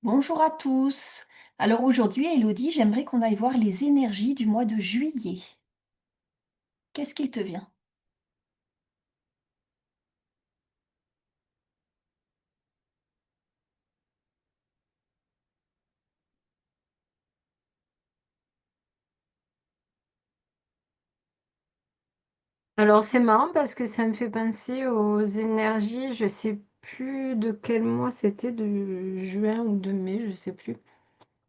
Bonjour à tous. Alors aujourd'hui, Elodie, j'aimerais qu'on aille voir les énergies du mois de juillet. Qu'est-ce qu'il te vient? Alors c'est marrant parce que ça me fait penser aux énergies, je sais plus de quel mois c'était, de juin ou de mai, je sais plus.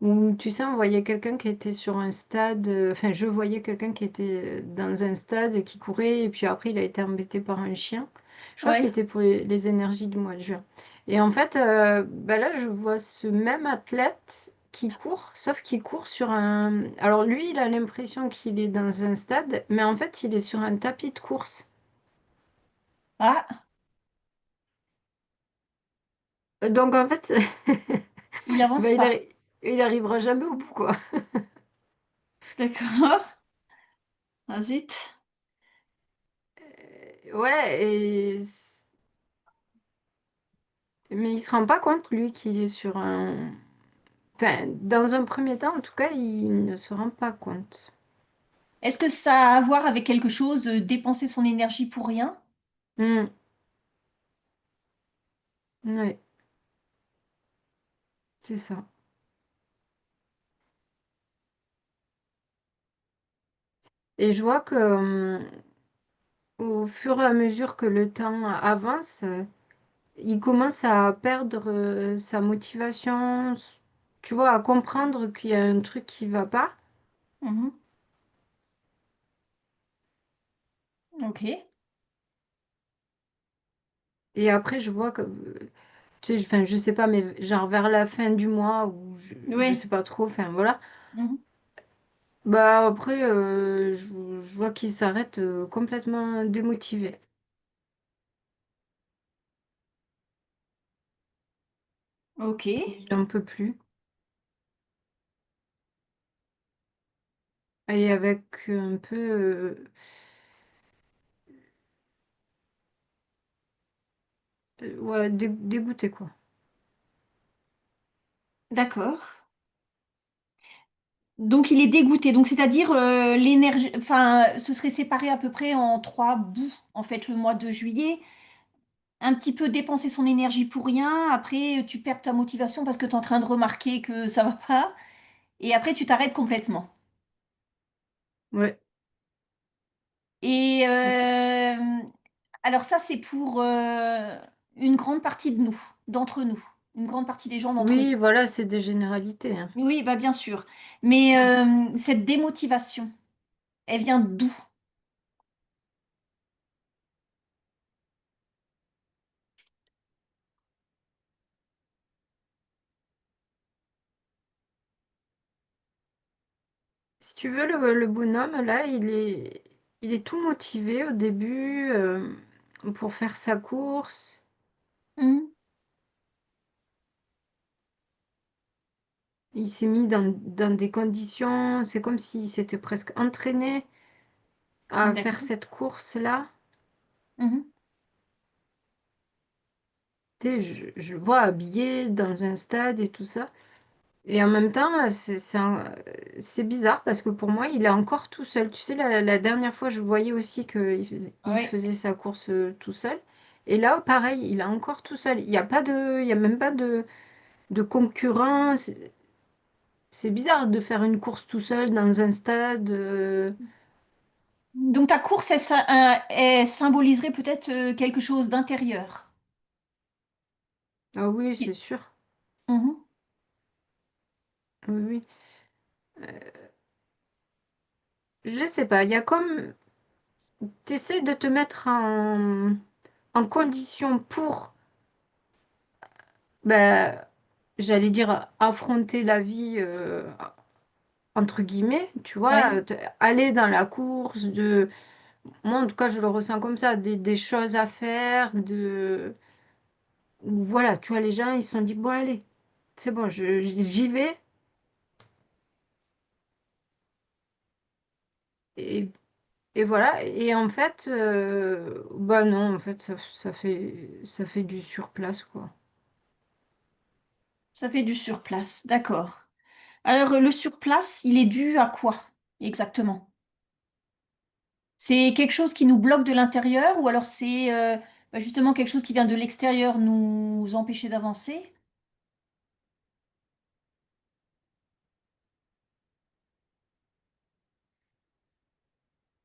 Où tu sais, on voyait quelqu'un qui était sur un stade, enfin je voyais quelqu'un qui était dans un stade et qui courait et puis après il a été embêté par un chien. Je crois que Ouais. c'était pour les énergies du mois de juin. Et en fait, bah là je vois ce même athlète qui court, sauf qu'il court sur un... Alors lui, il a l'impression qu'il est dans un stade, mais en fait il est sur un tapis de course. Ah, Donc en fait, il avance bah, pas. il arrivera jamais au bout, quoi. D'accord. Ah zut. Ouais, mais il se rend pas compte, lui, qu'il est sur un... Enfin, dans un premier temps, en tout cas, il ne se rend pas compte. Est-ce que ça a à voir avec quelque chose, dépenser son énergie pour rien? Hmm, ouais, c'est ça. Et je vois que au fur et à mesure que le temps avance, il commence à perdre sa motivation, tu vois, à comprendre qu'il y a un truc qui va pas. Mhm. Ok. Et après, je vois que tu sais, enfin, je sais pas, mais genre vers la fin du mois ou je Ouais. sais pas trop, enfin voilà. Mhm. Bah après, je vois qu'il s'arrête complètement démotivé. Ok. Il en peut plus. Et avec un peu, ouais, dégoûté quoi. D'accord. Donc il est dégoûté. Donc c'est-à-dire l'énergie, enfin, ce serait séparé à peu près en trois bouts. En fait, le mois de juillet. Un petit peu dépenser son énergie pour rien, après tu perds ta motivation parce que tu es en train de remarquer que ça va pas, et après tu t'arrêtes complètement. Ouais, Et c'est ça. alors ça c'est pour une grande partie de nous, d'entre nous, une grande partie des gens d'entre nous. Oui, voilà, c'est des généralités, hein. Oui, bah bien sûr. Mais Mm. cette démotivation, elle vient d'où? Si tu veux, le bonhomme, là, il est tout motivé au début pour faire sa course. Hmm. Il s'est mis dans des conditions, c'est comme s'il s'était presque entraîné à faire D'accord. cette course-là. Mhm. Tu sais, je le vois habillé dans un stade et tout ça. Et en même temps, c'est bizarre parce que pour moi, il est encore tout seul. Tu sais, la dernière fois, je voyais aussi il Oui. faisait sa course tout seul. Et là, pareil, il est encore tout seul. Il n'y a pas il y a même pas de concurrent. C'est bizarre de faire une course tout seul dans un stade. Donc ta course, elle symboliserait peut-être quelque chose d'intérieur. Ah oui, c'est sûr. Mhm. Oui, oui. Je sais pas, il y a comme... T'essaies de te mettre en condition pour, ben, j'allais dire, affronter la vie, entre guillemets, tu vois, Ouais. aller dans la course, moi en tout cas je le ressens comme ça, des choses à faire, ou voilà, tu vois, les gens ils se sont dit, bon allez, c'est bon, j'y vais, et, et voilà, et en fait, bah non, en fait ça fait du surplace, quoi. Ça fait du surplace, d'accord. Alors, le surplace, il est dû à quoi exactement? C'est quelque chose qui nous bloque de l'intérieur ou alors c'est justement quelque chose qui vient de l'extérieur nous empêcher d'avancer?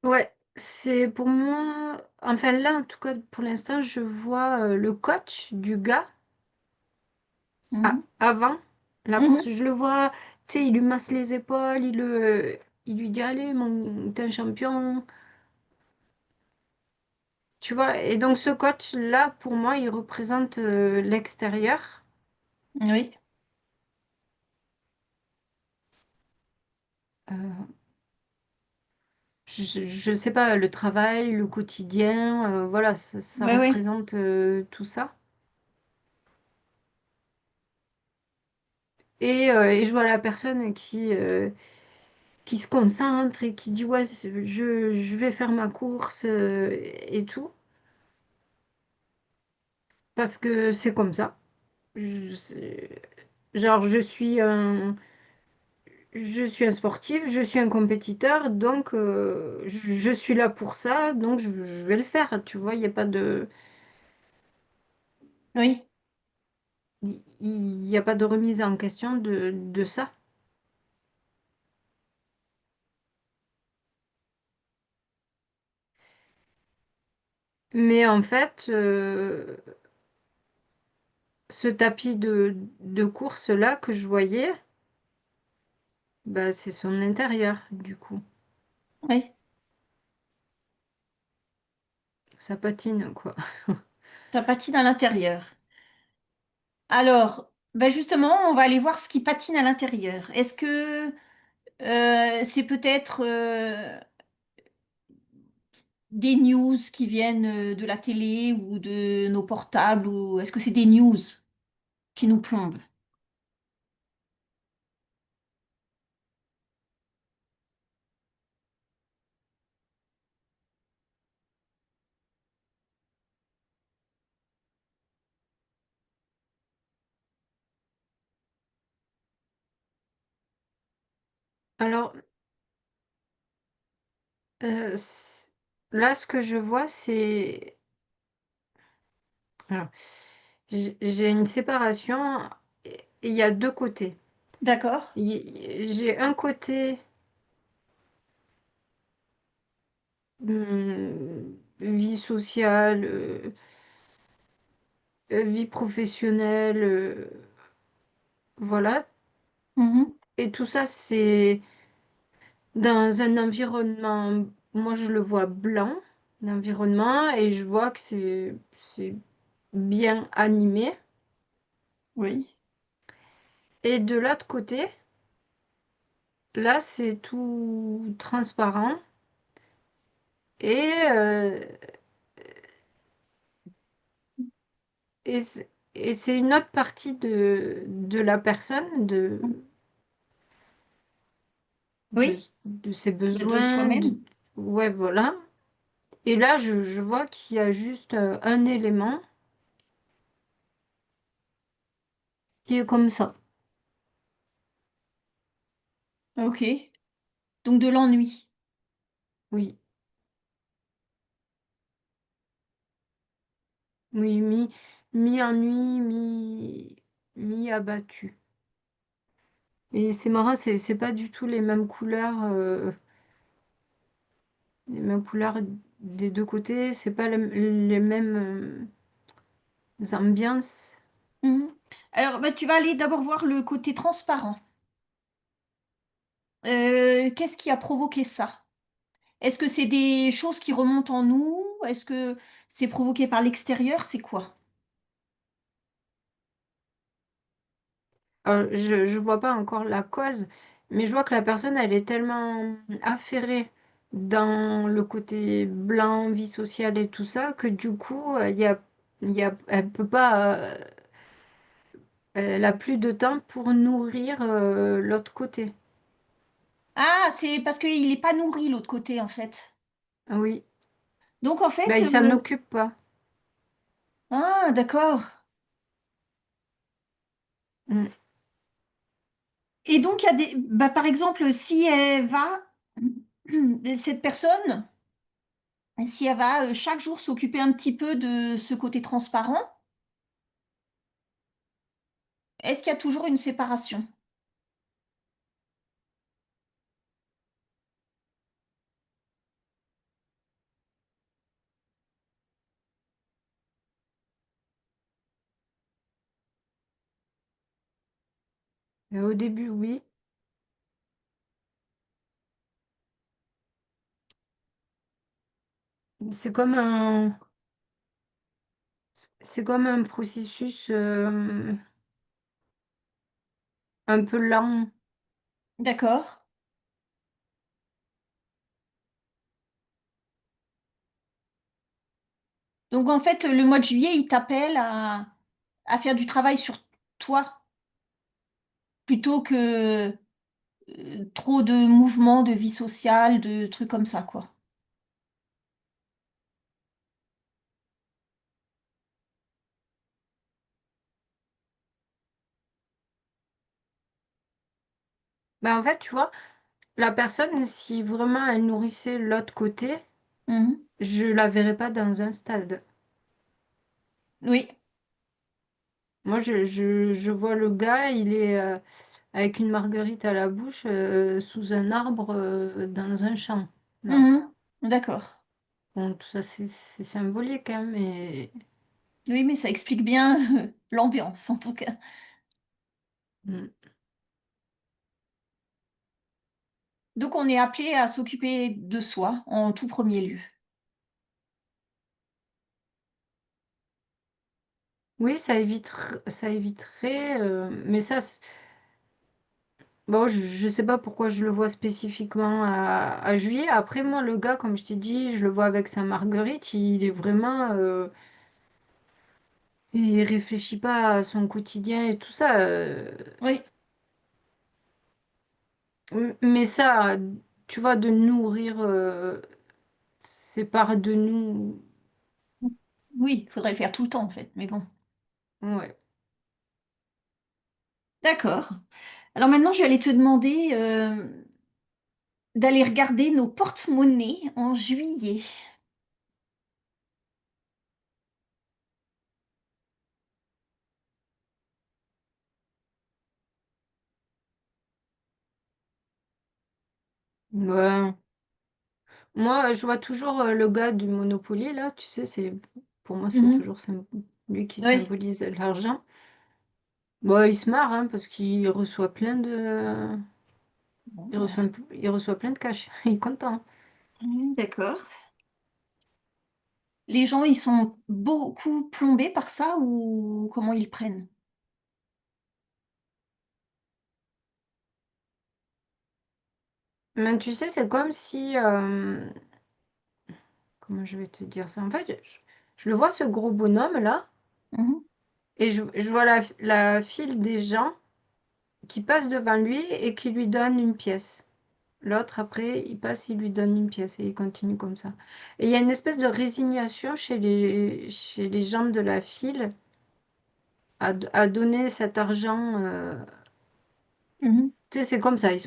Ouais, c'est pour moi, enfin là en tout cas pour l'instant, je vois le coach du gars Mhm. avant la course, Mhm. je le vois, tu sais, il lui masse les épaules, il lui dit allez, t'es un champion, tu vois. Et donc ce coach-là, pour moi, il représente l'extérieur. Oui, Euh, je sais pas, le travail, le quotidien, voilà, ça oui, oui, représente tout ça. Et je vois la personne qui se concentre et qui dit ouais, je vais faire ma course et tout, parce que c'est comme ça. Genre, je suis un sportif, je suis un compétiteur, donc je suis là pour ça, donc je vais le faire, tu vois, il n'y a pas oui. il y a pas de remise en question de ça. Mais en fait, ce tapis de course-là que je voyais, bah, c'est son intérieur, du coup. Oui. Ça patine, quoi. Ça patine à l'intérieur. Alors, justement, on va aller voir ce qui patine à l'intérieur. Est-ce que c'est peut-être des news qui viennent de la télé ou de nos portables ou est-ce que c'est des news qui nous plombent? Alors, là, ce que je vois, c'est... alors, j'ai une séparation et il y a deux côtés. D'accord. J'ai un côté vie sociale, vie professionnelle, voilà. Mhm. Et tout ça, c'est dans un environnement, moi je le vois blanc, l'environnement, et je vois que c'est bien animé. Oui. Et de l'autre côté, là, c'est tout transparent. Et, et, et c'est une autre partie de la personne, Oui. de ses De besoins, soi-même. ouais, voilà. Et là, je vois qu'il y a juste un élément qui est comme ça. Ok. Donc de l'ennui. Oui, oui, mi-ennui, mi-abattu. Et c'est marrant, c'est pas du tout les mêmes couleurs des deux côtés, c'est pas les mêmes ambiances. Mhm. Alors, tu vas aller d'abord voir le côté transparent. Qu'est-ce qui a provoqué ça? Est-ce que c'est des choses qui remontent en nous? Est-ce que c'est provoqué par l'extérieur? C'est quoi? Je vois pas encore la cause, mais je vois que la personne, elle est tellement affairée dans le côté blanc, vie sociale et tout ça, que du coup, elle peut pas, elle a plus de temps pour nourrir l'autre côté. Ah, c'est parce qu'il n'est pas nourri l'autre côté, en fait. Ah oui, Donc, en ben, fait, il s'en occupe pas. ah, d'accord. Mm. Et donc, il y a bah, par exemple, si elle va, cette personne, si elle va chaque jour s'occuper un petit peu de ce côté transparent, est-ce qu'il y a toujours une séparation? Au début, oui. C'est comme un, c'est comme un processus un peu lent. D'accord. Donc, en fait, le mois de juillet, il t'appelle à faire du travail sur toi, plutôt que trop de mouvements, de vie sociale, de trucs comme ça, quoi. Ben, en fait, tu vois, la personne, si vraiment elle nourrissait l'autre côté, Mhm. je la verrais pas dans un stade. Oui. Moi, je vois le gars, il est avec une marguerite à la bouche sous un arbre dans un champ, là. Mhm. D'accord. Bon, tout ça, c'est symbolique, hein, mais Oui, mais ça explique bien l'ambiance, en tout cas. mm. Donc, on est appelé à s'occuper de soi en tout premier lieu. Oui, ça éviterait, mais ça, bon, je sais pas pourquoi je le vois spécifiquement à juillet. Après, moi, le gars, comme je t'ai dit, je le vois avec sa marguerite, il est vraiment, il réfléchit pas à son quotidien et tout ça. Oui, Mais ça, tu vois, de nourrir ces parts de nous, oui, il faudrait le faire tout le temps, en fait, mais bon. ouais. D'accord. Alors maintenant, je vais aller te demander d'aller regarder nos porte-monnaies en juillet. Ouais. Moi, je vois toujours le gars du Monopoly, là, tu sais, pour moi, c'est Mhm. toujours lui qui Oui. symbolise l'argent. Bon, il se marre, hein, parce qu'il reçoit plein de... Bon, il reçoit plein de cash. Il est content. d'accord. Les gens, ils sont beaucoup plombés par ça ou comment ils le prennent? Mais tu sais, c'est comme si... comment je vais te dire ça? En fait, je le vois, ce gros bonhomme-là, Mhm. et je vois la file des gens qui passent devant lui et qui lui donnent une pièce. L'autre, après, il passe, il lui donne une pièce et il continue comme ça. Et il y a une espèce de résignation chez les gens de la file à donner cet argent. Mhm. Tu sais, c'est comme ça, ils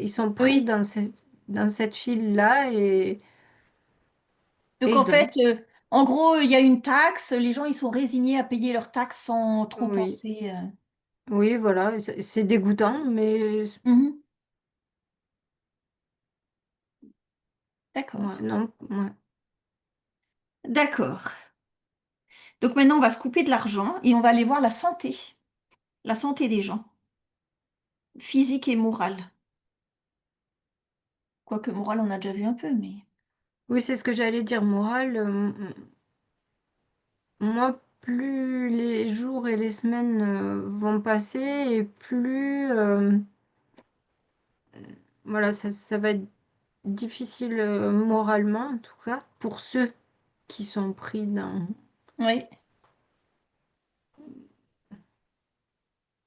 sont pris Oui. dans cette file-là Donc et ils en donnent. fait, en gros, il y a une taxe, les gens ils sont résignés à payer leur taxe sans trop Oui, penser. oui, voilà, c'est dégoûtant, mais Mhm. D'accord. ouais, non, ouais. D'accord. Donc maintenant, on va se couper de l'argent et on va aller voir la santé des gens, physique et morale. Quoique morale, on a déjà vu un peu, mais. Oui, c'est ce que j'allais dire, morale. Moi, plus les jours et les semaines vont passer et plus voilà, ça va être difficile moralement, en tout cas, pour ceux qui sont pris Oui.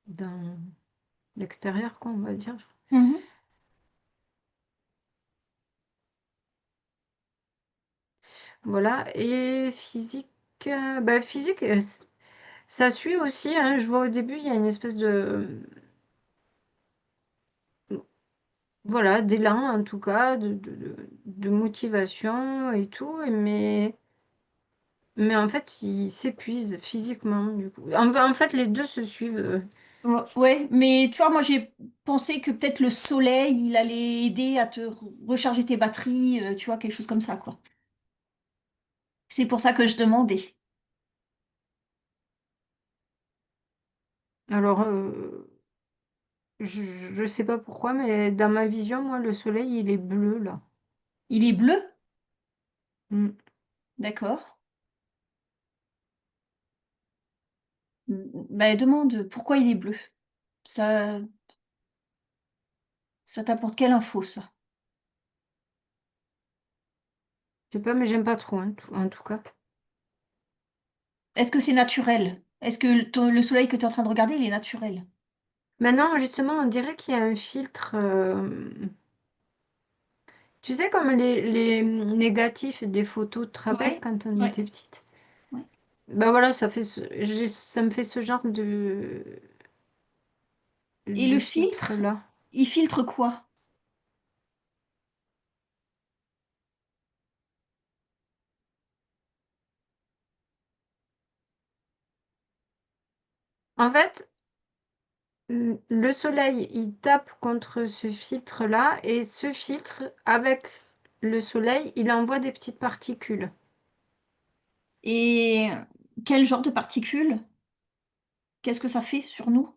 dans l'extérieur, quoi, on va dire. Mhm. Voilà, et physique, bah, physique, ça suit aussi, hein. Je vois au début, il y a une espèce de... voilà, d'élan en tout cas, de motivation et tout, mais en fait, il s'épuise physiquement, du coup. En fait, les deux se suivent. Ouais, mais tu vois, moi j'ai pensé que peut-être le soleil, il allait aider à te recharger tes batteries, tu vois, quelque chose comme ça, quoi. C'est pour ça que je demandais. Alors, je sais pas pourquoi, mais dans ma vision, moi, le soleil, il est bleu, là. Il est bleu? Mm. D'accord. Ben, demande pourquoi il est bleu. Ça, ça t'apporte quelle info, ça? Je sais pas, mais j'aime pas trop, hein, en tout cas. Est-ce que c'est naturel? Est-ce que le soleil que tu es en train de regarder, il est naturel? Maintenant, justement, on dirait qu'il y a un filtre. Tu sais, comme les négatifs des photos, tu te rappelles Ouais, quand on ouais, était petite? ouais. Bah voilà, ça me fait ce genre Et le de filtre, filtre-là. il filtre quoi? En fait, le soleil, il tape contre ce filtre-là, et ce filtre, avec le soleil, il envoie des petites particules. Et quel genre de particules? Qu'est-ce que ça fait sur nous?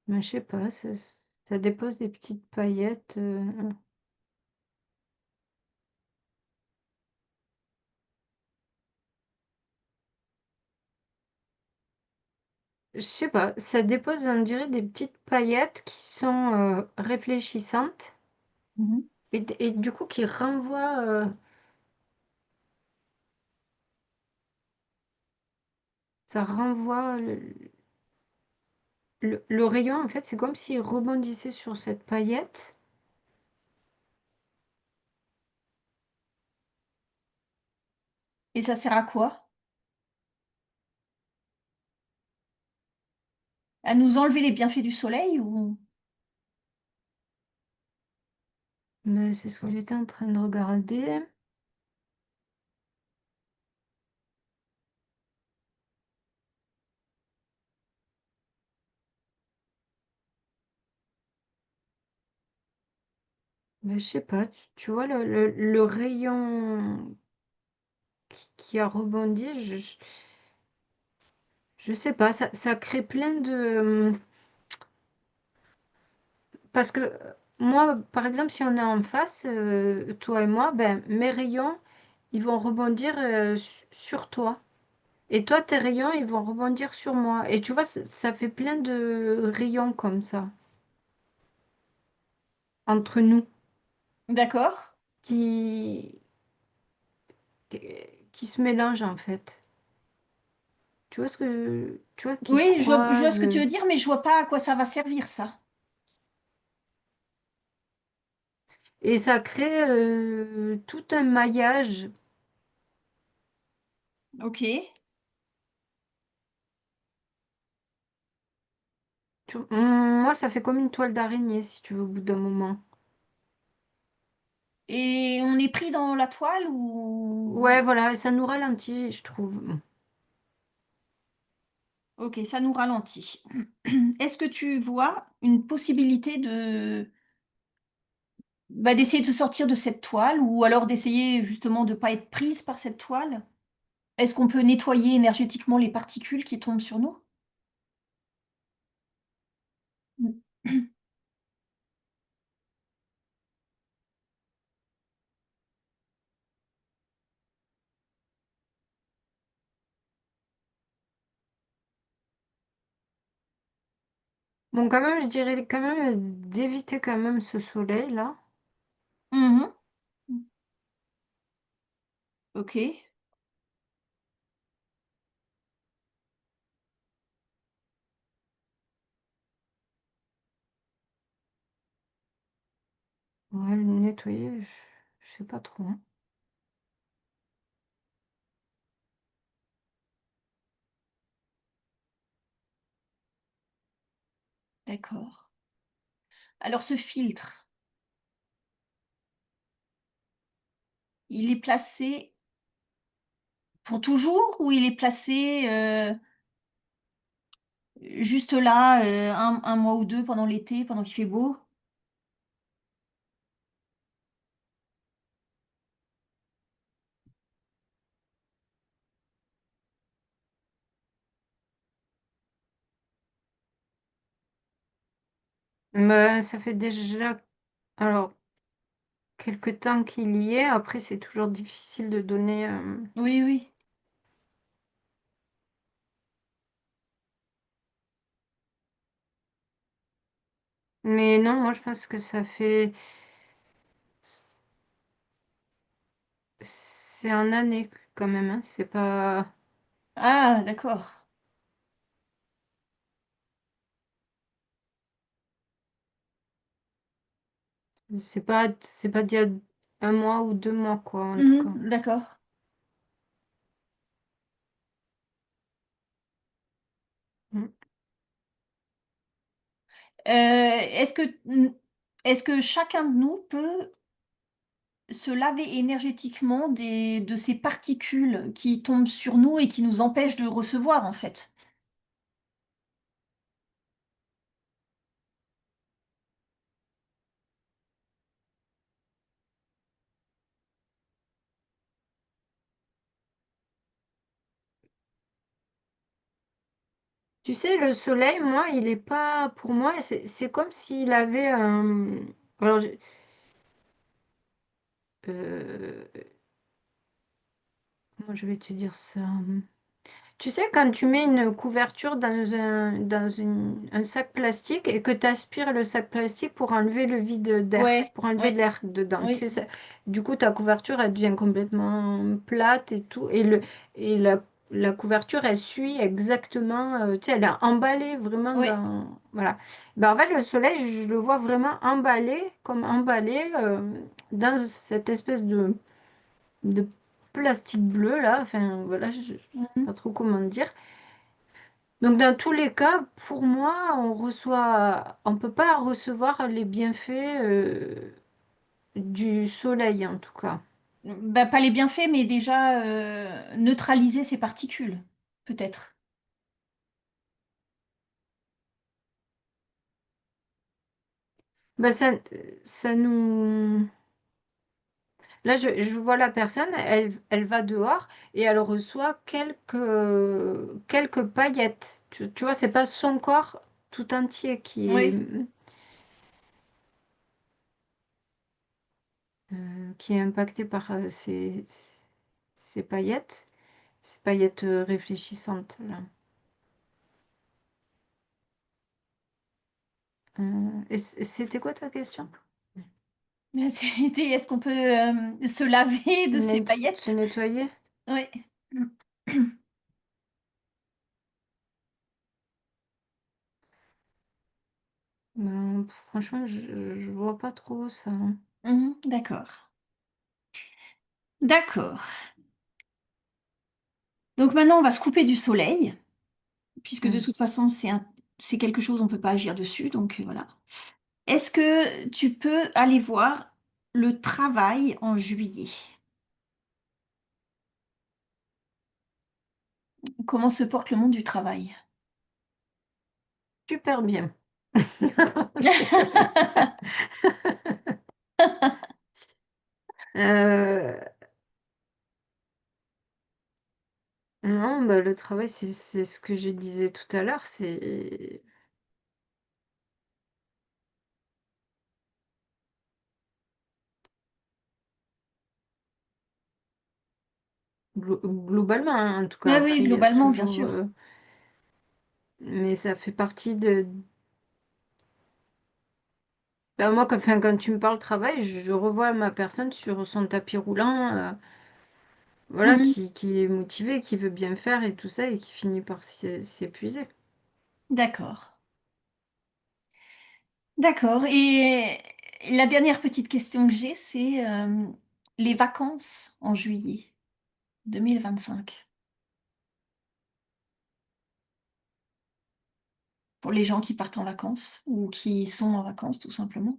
Mais je sais pas, ça dépose des petites paillettes. Je sais pas, ça dépose, on dirait, des petites paillettes qui sont réfléchissantes, Mhm. et du coup qui renvoient, ça renvoie le rayon, en fait, c'est comme s'il rebondissait sur cette paillette. Et ça sert à quoi? À nous enlever les bienfaits du soleil ou... Mais c'est ce que j'étais en train de regarder. Mais je sais pas, tu vois, le rayon qui a rebondi, je sais pas, ça crée plein de... Parce que moi, par exemple, si on est en face, toi et moi, ben, mes rayons, ils vont rebondir sur toi. Et toi, tes rayons, ils vont rebondir sur moi. Et tu vois, ça fait plein de rayons comme ça, entre nous, D'accord. qui, qui se mélangent en fait. Tu vois tu vois, qui se Oui, je vois ce croisent. que tu veux dire, mais je vois pas à quoi ça va servir, ça. Et ça crée tout un maillage. Ok. Moi, ça fait comme une toile d'araignée, si tu veux, au bout d'un moment. Et on est pris dans la toile Ouais, ou... voilà, et ça nous ralentit, je trouve. Ok, ça nous ralentit. Est-ce que tu vois une possibilité de bah, d'essayer de se sortir de cette toile ou alors d'essayer justement de ne pas être prise par cette toile? Est-ce qu'on peut nettoyer énergétiquement les particules qui tombent sur nous? Bon, quand même, je dirais quand même d'éviter quand même ce soleil-là. Mhm. Ok. Ouais, le nettoyer, je sais pas trop, hein. d'accord. Alors ce filtre, il est placé pour toujours ou il est placé, juste là, 1 mois ou 2 pendant l'été, pendant qu'il fait beau? Bah, ça fait déjà alors quelque temps qu'il y est, après c'est toujours difficile de donner, Oui, oui. mais non, moi je pense que ça fait c'est en année quand même, hein, Ah d'accord. c'est pas d'il y a 1 mois ou 2 mois quoi, en tout cas. Mmh, d'accord. Mmh. Est-ce que chacun de nous peut se laver énergétiquement de ces particules qui tombent sur nous et qui nous empêchent de recevoir, en fait? Tu sais, le soleil, moi, il est pas pour moi, c'est comme s'il avait un alors j'ai comment je vais te dire ça? Tu sais, quand tu mets une couverture un sac plastique et que tu aspires le sac plastique pour enlever le vide d'air, Ouais, pour enlever ouais, l'air dedans, tu sais, oui, du coup, ta couverture, elle devient complètement plate et tout, et la couverture, elle suit exactement, tu sais, elle est emballée vraiment oui. voilà. Ben, en fait, le soleil, je le vois vraiment emballé, comme emballé dans cette espèce de plastique bleu là, enfin voilà, je sais Mmh. pas trop comment dire. Donc dans tous les cas, pour moi, on peut pas recevoir les bienfaits du soleil en tout cas. Bah, pas les bienfaits, mais déjà, neutraliser ces particules, peut-être? Bah ça nous. Là, je vois la personne, elle va dehors et elle reçoit quelques paillettes. Tu vois, c'est pas son corps tout entier Oui. qui est impacté par ces paillettes réfléchissantes là. C'était quoi ta question? Mais c'était est-ce qu'on peut, se laver de ces Se paillettes? nettoyer? Oui. Ben, franchement, je vois pas trop ça, hein. Mmh, d'accord. D'accord. Donc maintenant, on va se couper du soleil, puisque de Mm. toute façon, c'est quelque chose, on ne peut pas agir dessus, donc voilà. Est-ce que tu peux aller voir le travail en juillet? Comment se porte le monde du travail? Super bien. Je déconne. Euh, non, bah, le travail, c'est ce que je disais tout à l'heure, c'est globalement, hein, en tout cas. Oui, oui, Après, il y a globalement, bien toujours, sûr. mais ça fait partie de. Ben, moi, quand tu me parles travail, je revois ma personne sur son tapis roulant, voilà, Mmh. qui est motivé, qui veut bien faire et tout ça, et qui finit par s'épuiser. D'accord. D'accord et la dernière petite question que j'ai, c'est, les vacances en juillet 2025. pour les gens qui partent en vacances ou qui sont en vacances tout simplement.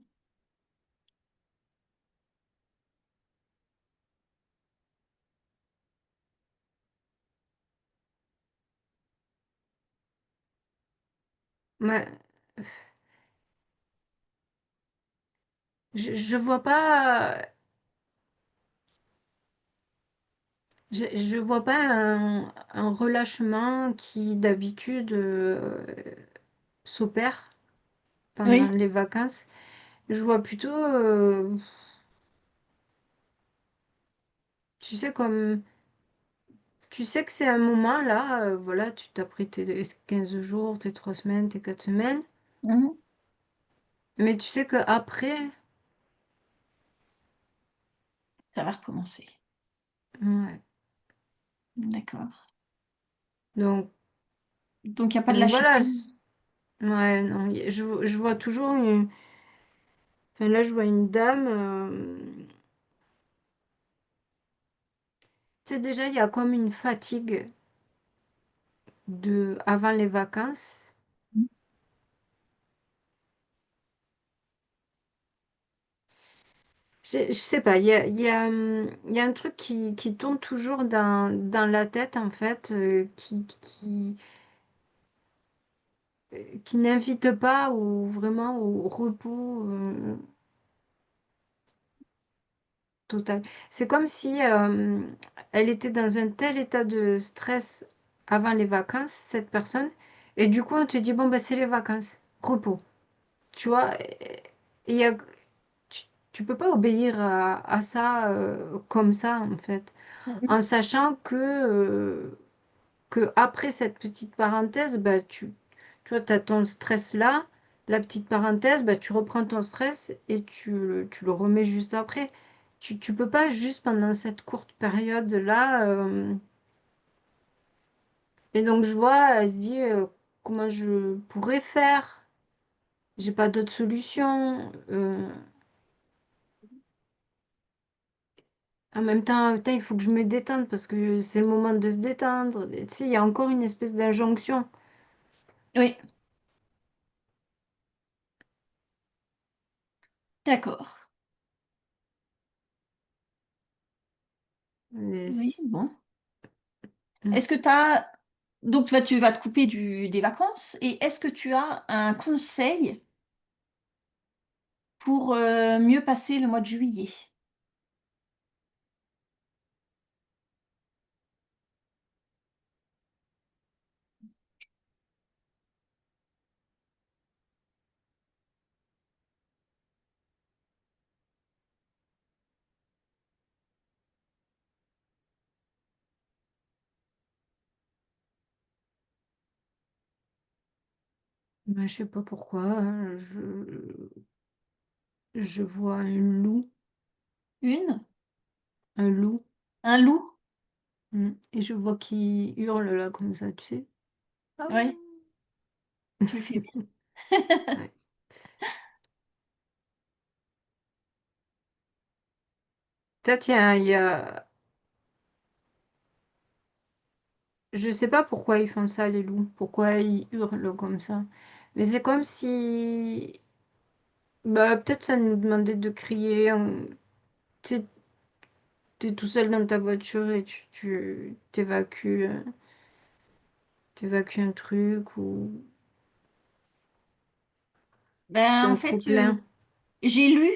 Mais je vois pas, je vois pas un relâchement qui d'habitude s'opère pendant Oui. les vacances. Je vois plutôt, tu sais, comme tu sais que c'est un moment là, voilà, tu t'as pris tes 15 jours, tes 3 semaines, tes 4 semaines, Mhm. mais tu sais que après, Ça va recommencer. ouais. D'accord. Donc, Donc il n'y a pas de donc lâcher voilà, prise. ouais, non, je vois toujours enfin là, je vois une dame, tu sais, déjà, il y a comme une fatigue avant les vacances. Je sais pas, il y a un truc qui tourne toujours dans la tête, en fait, qui n'invite pas vraiment au repos total. C'est comme si elle était dans un tel état de stress avant les vacances, cette personne, et du coup, on te dit, bon, bah, c'est les vacances, repos. Tu vois, et il y a, tu peux pas obéir à ça comme ça, en fait, Mhm. en sachant que après cette petite parenthèse, bah, tu vois, as ton stress là, la petite parenthèse, bah, tu reprends ton stress et tu le remets juste après. Tu peux pas juste pendant cette courte période-là. Et donc, je vois, elle se dit comment je pourrais faire. J'ai pas d'autre solution. En même temps, putain, il faut que je me détende parce que c'est le moment de se détendre. Et tu sais, il y a encore une espèce d'injonction. Oui, d'accord. Mais Oui, bon. mm. Est-ce que tu as... Donc tu vas te couper des vacances et est-ce que tu as un conseil pour mieux passer le mois de juillet? Ben, je sais pas pourquoi, hein, je vois un loup, Une? un loup, Un loup? et je vois qu'il hurle là comme ça, tu sais. Ah Oui, tu le fais bien. ouais. Ça, tiens, je sais pas pourquoi ils font ça, les loups, pourquoi ils hurlent comme ça. Mais c'est comme si, bah, peut-être ça nous demandait de crier. Tu sais, t'es tout seul dans ta voiture et tu t'évacues un truc ou Ben, en un trop fait, plein. j'ai lu,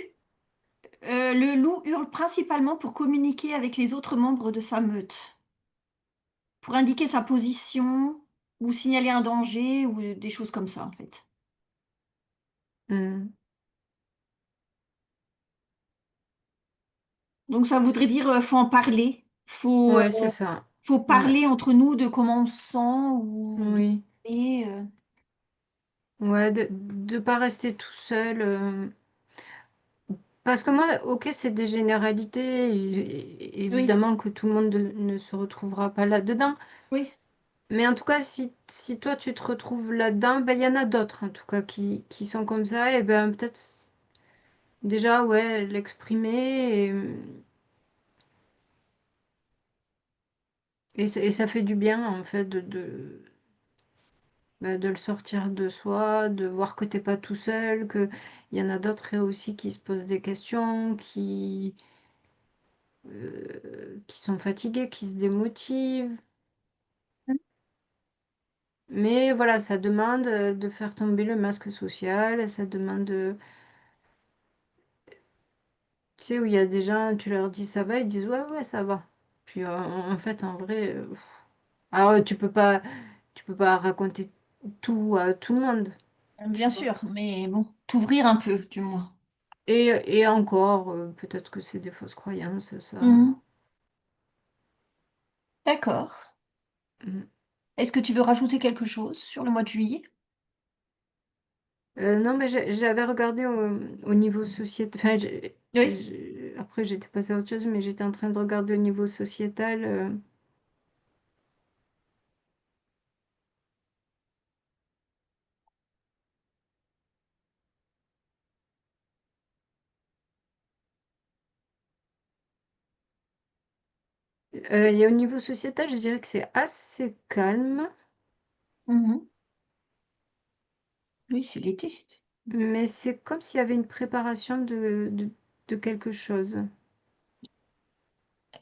le loup hurle principalement pour communiquer avec les autres membres de sa meute, pour indiquer sa position ou signaler un danger ou des choses comme ça, en fait. Donc ça voudrait dire, faut en parler, Ouais, c'est ça. faut Ouais, parler entre nous de comment on se sent ou de... oui. et, Ouais, de pas rester tout seul. Parce que moi, ok, c'est des généralités. oui, Évidemment que tout le monde ne se retrouvera pas là-dedans. oui. Mais en tout cas, si toi tu te retrouves là-dedans, ben il y en a d'autres en tout cas qui sont comme ça. Et ben peut-être déjà, ouais, l'exprimer. Et ça fait du bien en fait bah, de le sortir de soi, de voir que t'es pas tout seul, que il y en a d'autres aussi qui se posent des questions, qui sont fatigués, qui se démotivent. Mais voilà, ça demande de faire tomber le masque social, ça demande, tu sais, où il y a des gens, tu leur dis ça va, ils disent ouais, ouais, ça va. Puis en fait, en vrai, alors tu peux pas raconter tout à tout le monde. Bien sûr, mais bon, t'ouvrir un peu, du moins. Et encore, peut-être que c'est des fausses croyances, ça. Mhm. D'accord. Mm. Est-ce que tu veux rajouter quelque chose sur le mois de juillet? Non, mais j'avais regardé au niveau sociétal. Enfin, Oui. après, j'étais passée à autre chose, mais j'étais en train de regarder au niveau sociétal. Et au niveau sociétal, je dirais que c'est assez calme, Mhm. Oui, c'est l'été. mais c'est comme s'il y avait une préparation de quelque chose.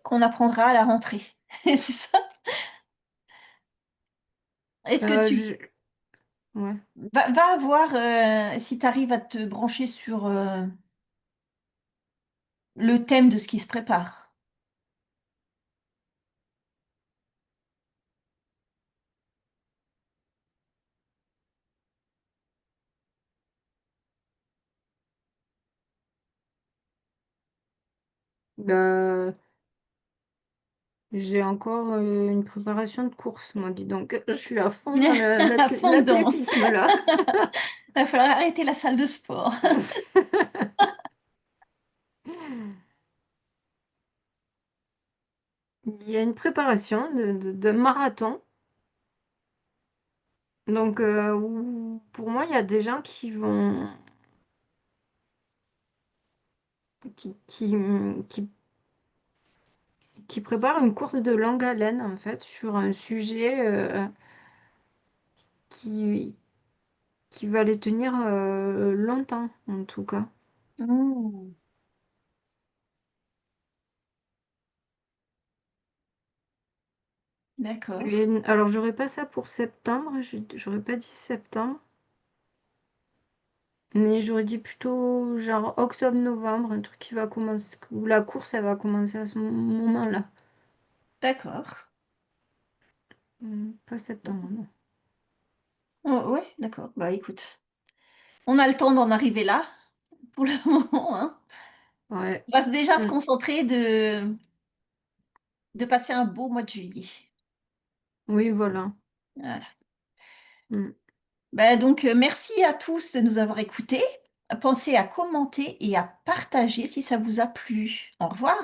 Qu'on apprendra à la rentrée. C'est ça? Est-ce que Euh, tu je- ouais. va voir si tu arrives à te brancher sur le thème de ce qui se prépare. Bah, j'ai encore une préparation de course, moi, dis donc. Je suis à fond dans À fond dedans. l'athlétisme, là. Il va falloir arrêter la salle de sport. Il y a une préparation de marathon. Donc, pour moi, il y a des gens qui, qui préparent une course de longue haleine, en fait, sur un sujet qui, qui va les tenir longtemps, en tout cas. Hmm. D'accord, Et, alors, j'aurais pas ça pour septembre, j'aurais pas dit septembre, mais j'aurais dit plutôt genre octobre-novembre, un truc qui va commencer, où la course, elle va commencer à ce moment-là. d'accord. Pas septembre, non. Oh, ouais, d'accord. Bah écoute, on a le temps d'en arriver là pour le moment, hein. Ouais. On va déjà se Mm. concentrer de passer un beau mois de juillet. Oui, voilà. Voilà. Mm. Bah, donc, merci à tous de nous avoir écoutés. Pensez à commenter et à partager si ça vous a plu. Au revoir.